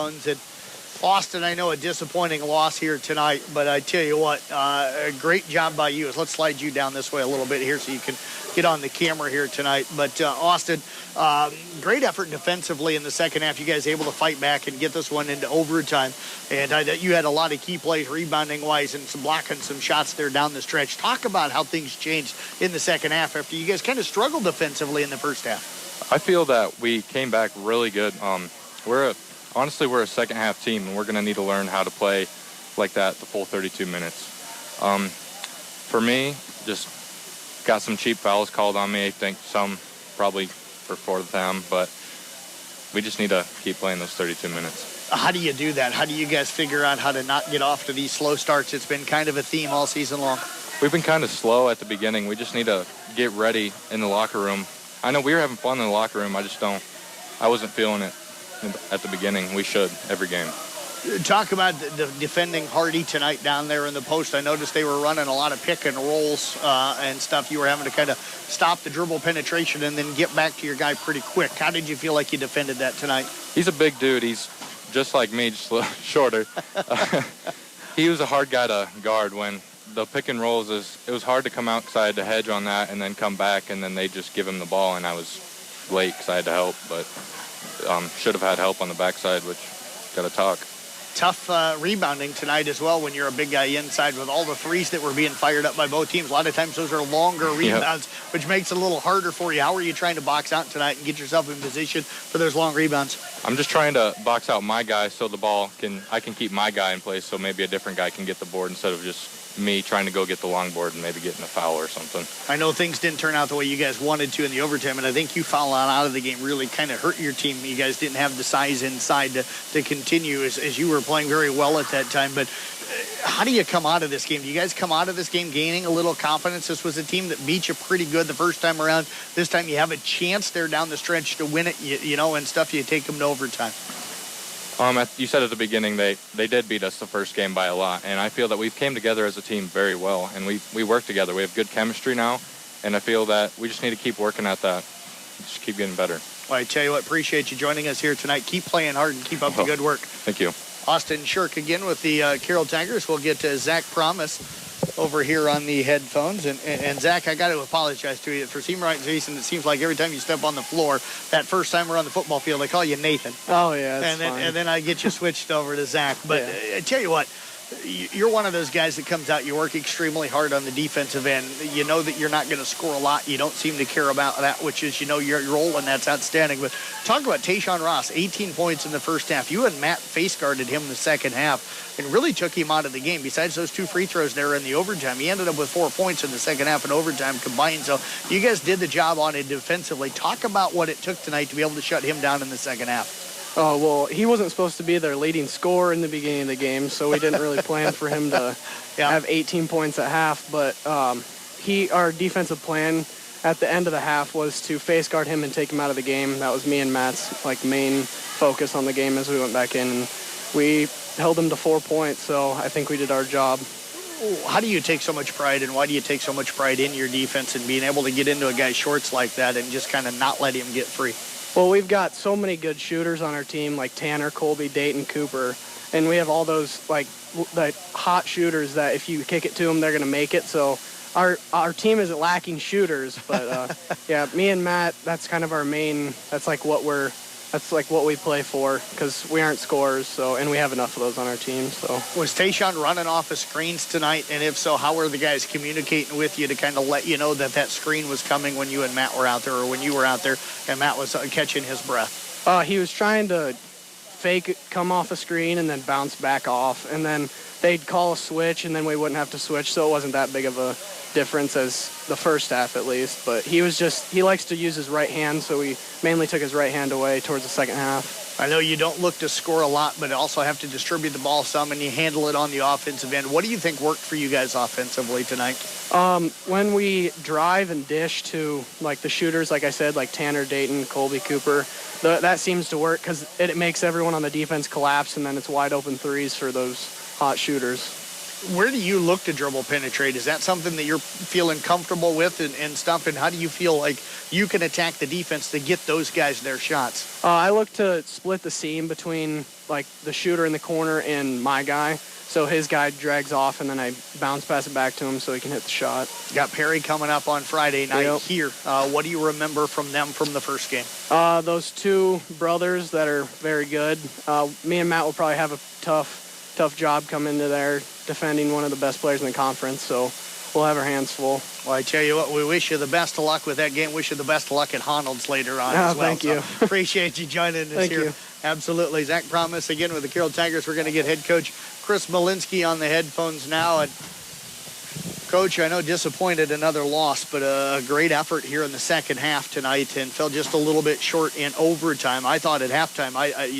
And Austin, I know a disappointing loss here tonight, but I tell you what, a great job by you. Let's slide you down this way a little bit here so you can get on the camera here tonight. But Austin, great effort defensively in the second half. You guys able to fight back and get this one into overtime. And you had a lot of key plays rebounding-wise and some blocking some shots there down the stretch. Talk about how things changed in the second half after you guys kind of struggled defensively in the first half. I feel that we came back really good. Honestly, we're a second-half team, and we're going to need to learn how to play like that the full 32 minutes. For me, just got some cheap fouls called on me. I think some probably for 4 of them, but we just need to keep playing those 32 minutes. How do you do that? How do you guys figure out how to not get off to these slow starts? It's been kind of a theme all season long. We've been kind of slow at the beginning. We just need to get ready in the locker room. I know we were having fun in the locker room. I wasn't feeling it at the beginning. We should every game. Talk about the defending Hardy tonight down there in the post. I noticed they were running a lot of pick and rolls and stuff. You were having to kind of stop the dribble penetration and then get back to your guy pretty quick. How did you feel like you defended that tonight? He's a big dude. He's just like me, just a little shorter. He was a hard guy to guard when the pick and rolls it was hard to come out because I had to hedge on that and then come back, and then they just give him the ball, and I was late because I had to help, but should have had help on the backside, which got to talk. Tough rebounding tonight as well when you're a big guy inside with all the threes that were being fired up by both teams. A lot of times those are longer rebounds, which makes it a little harder for you. How are you trying to box out tonight and get yourself in position for those long rebounds? I'm just trying to box out my guy so I can keep my guy in place so maybe a different guy can get the board instead of just me trying to go get the long board and maybe getting a foul or something. I know things didn't turn out the way you guys wanted to in the overtime, and I think you fouling out of the game really kind of hurt your team. You guys didn't have the size inside to continue as you were playing very well at that time. But how do you come out of this game? Do you guys come out of this game gaining a little confidence? This was a team that beat you pretty good the first time around. This time you have a chance there down the stretch to win it, and stuff. You take them to overtime. You said at the beginning they did beat us the first game by a lot, and I feel that we've came together as a team very well, and we work together. We have good chemistry now, and I feel that we just need to keep working at that, just keep getting better. Well, I tell you what, appreciate you joining us here tonight. Keep playing hard and keep up the good work. Thank you. Austin Schirck again with the Carroll Tigers. We'll get to Zach Promes over here on the headphones. And Zach, I got to apologize to you. For some reason, it seems like every time you step on the floor, that first time we're on the football field, they call you Nathan. Oh, yeah, that's fine. And then I get you switched over to Zach. But yeah. I tell you what, you're one of those guys that comes out, you work extremely hard on the defensive end. You know that you're not going to score a lot. You don't seem to care about that, which is, your role, and that's outstanding. But talk about Tayshawn Ross, 18 points in the first half. You and Matt face-guarded him in the second half and really took him out of the game. Besides those 2 free throws there in the overtime, he ended up with 4 points in the second half in overtime combined. So you guys did the job on it defensively. Talk about what it took tonight to be able to shut him down in the second half. Oh, well, he wasn't supposed to be their leading scorer in the beginning of the game, so we didn't really plan for him to have 18 points at half. But our defensive plan at the end of the half was to face guard him and take him out of the game. That was me and Matt's main focus on the game as we went back in. And we held him to 4 points, so I think we did our job. How do you take so much pride, and why do you take so much pride in your defense and being able to get into a guy's shorts like that and just kind of not let him get free? Well, we've got so many good shooters on our team, like Tanner, Colby, Dayton, Cooper, and we have all those like hot shooters that if you kick it to them, they're going to make it. So our team isn't lacking shooters, but yeah, me and Matt, that's kind of our main. That's like what we play for because we aren't scorers. So and we have enough of those on our team. So was Tayshawn running off of screens tonight? And if so, how were the guys communicating with you to kind of let you know that screen was coming when you and Matt were out there, or when you were out there and Matt was catching his breath? He was trying to fake come off a screen and then bounce back off, and then they'd call a switch, and then we wouldn't have to switch, so it wasn't that big of a difference as the first half at least. But he likes to use his right hand, so we mainly took his right hand away towards the second half. I know you don't look to score a lot, but also have to distribute the ball some, and you handle it on the offensive end. What do you think worked for you guys offensively tonight? When we drive and dish to the shooters, like I said, like Tanner, Dayton, Colby, Cooper, that seems to work because it makes everyone on the defense collapse, and then it's wide open threes for those hot shooters. Where do you look to dribble penetrate? Is that something that you're feeling comfortable with and stuff? And how do you feel like you can attack the defense to get those guys their shots? I look to split the seam between like the shooter in the corner and my guy. So his guy drags off, and then I bounce pass it back to him so he can hit the shot. Got Perry coming up on Friday night Yep. here. What do you remember from them from the first game? Those two brothers that are very good. Me and Matt will probably have a tough job coming into there defending one of the best players in the conference. So we'll have our hands full. Well, I tell you what, we wish you the best of luck with that game. Wish you the best of luck at Honolds later on as well. Thank you. So appreciate you joining us Thank here. you. Absolutely. Zach Promes again with the Carroll Tigers. We're going to get head coach Chris Malinski on the headphones now. And Coach, I know disappointed, another loss, but a great effort here in the second half tonight and fell just a little bit short in overtime. I thought at halftime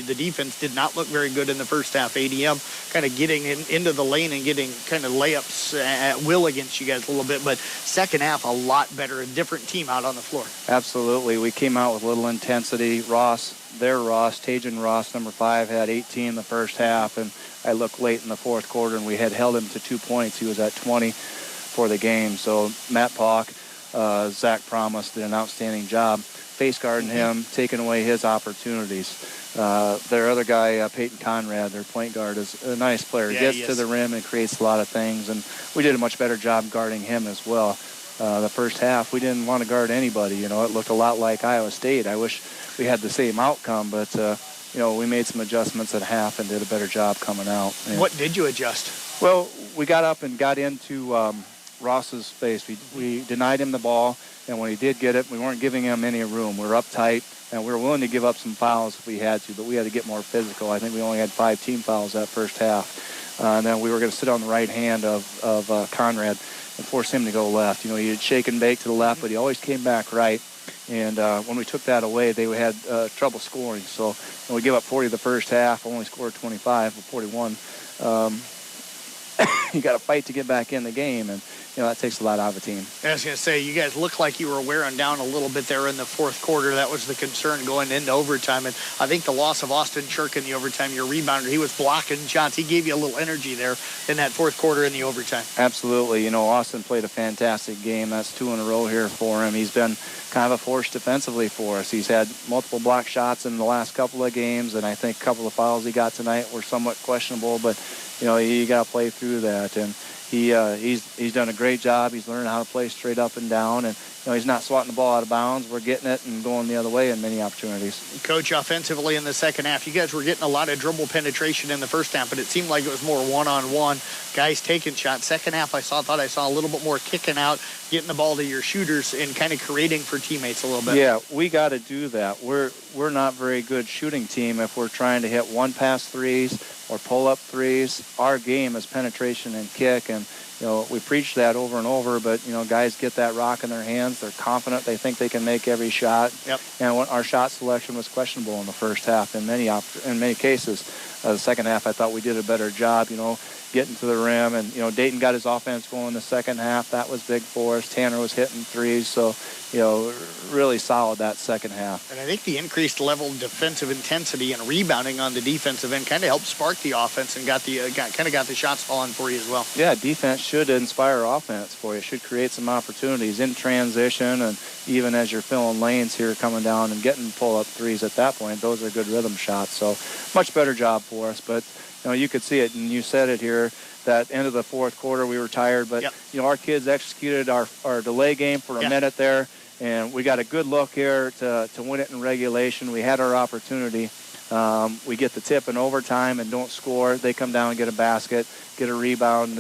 the defense did not look very good in the first half. ADM kind of getting into the lane and getting kind of layups at will against you guys a little bit, but second half a lot better, a different team out on the floor. Absolutely. We came out with little intensity. Tajan Ross, number 5, had 18 in the first half, and I looked late in the fourth quarter, and we had held him to 2 points. He was at 20 for the game. So Matt Pauck, Zach Promes did an outstanding job face guarding him, taking away his opportunities. Their other guy, Peyton Conrad, their point guard, is a nice player. Yeah, Gets to the rim and creates a lot of things, and we did a much better job guarding him as well. The first half, we didn't want to guard anybody. You know, it looked a lot like Iowa State. I wish we had the same outcome, but, we made some adjustments at half and did a better job coming out. And, what did you adjust? well, we got up and got into Ross's space. We denied him the ball, and when he did get it, we weren't giving him any room. We were uptight, and we were willing to give up some fouls if we had to, but we had to get more physical. I think we only had 5 team fouls that first half. And then we were going to sit on the right hand of Conrad and force him to go left. You know, he had shake and bake to the left, but he always came back right. And when we took that away, they had trouble scoring. So we gave up 40 the first half, only scored 25 or 41. You got to fight to get back in the game, and that takes a lot out of a team. I was going to say, you guys looked like you were wearing down a little bit there in the fourth quarter. That was the concern going into overtime. And I think the loss of Austin Schirck in the overtime, your rebounder, he was blocking shots. He gave you a little energy there in that fourth quarter in the overtime. Absolutely. Austin played a fantastic game. That's 2 in a row here for him. He's been kind of a force defensively for us. He's had multiple block shots in the last couple of games, and I think a couple of fouls he got tonight were somewhat questionable, but you got to play through that. And he's done a great job. He's learned how to play straight up and down, and he's not swatting the ball out of bounds. We're getting it and going the other way in many opportunities. Coach, offensively in the second half, you guys were getting a lot of dribble penetration in the first half, but it seemed like it was more one-on-one, guys taking shots. Second half, I thought I saw a little bit more kicking out, getting the ball to your shooters and kind of creating for teammates a little bit. Yeah, we got to do that. We're not very good shooting team if we're trying to hit one-pass threes or pull-up threes. Our game is penetration and kick, and we preach that over and over, but, guys get that rock in their hands. They're confident. They think they can make every shot. Yep. And our shot selection was questionable in the first half in many cases. The second half, I thought we did a better job, getting to the rim. And, Dayton got his offense going in the second half. That was big for us. Tanner was hitting threes. So, really solid that second half. And I think the increased level of defensive intensity and rebounding on the defensive end kind of helped spark the offense and got the shots falling for you as well. Yeah, defense should inspire offense for you. It should create some opportunities in transition, and even as you're filling lanes here coming down and getting pull-up threes at that point, those are good rhythm shots. So much better job for us. But, you could see it, and you said it here, that end of the fourth quarter we were tired. But, our kids executed our delay game for a minute there, and we got a good look here to win it in regulation. We had our opportunity. We get the tip in overtime and don't score. They come down and get a basket, get a rebound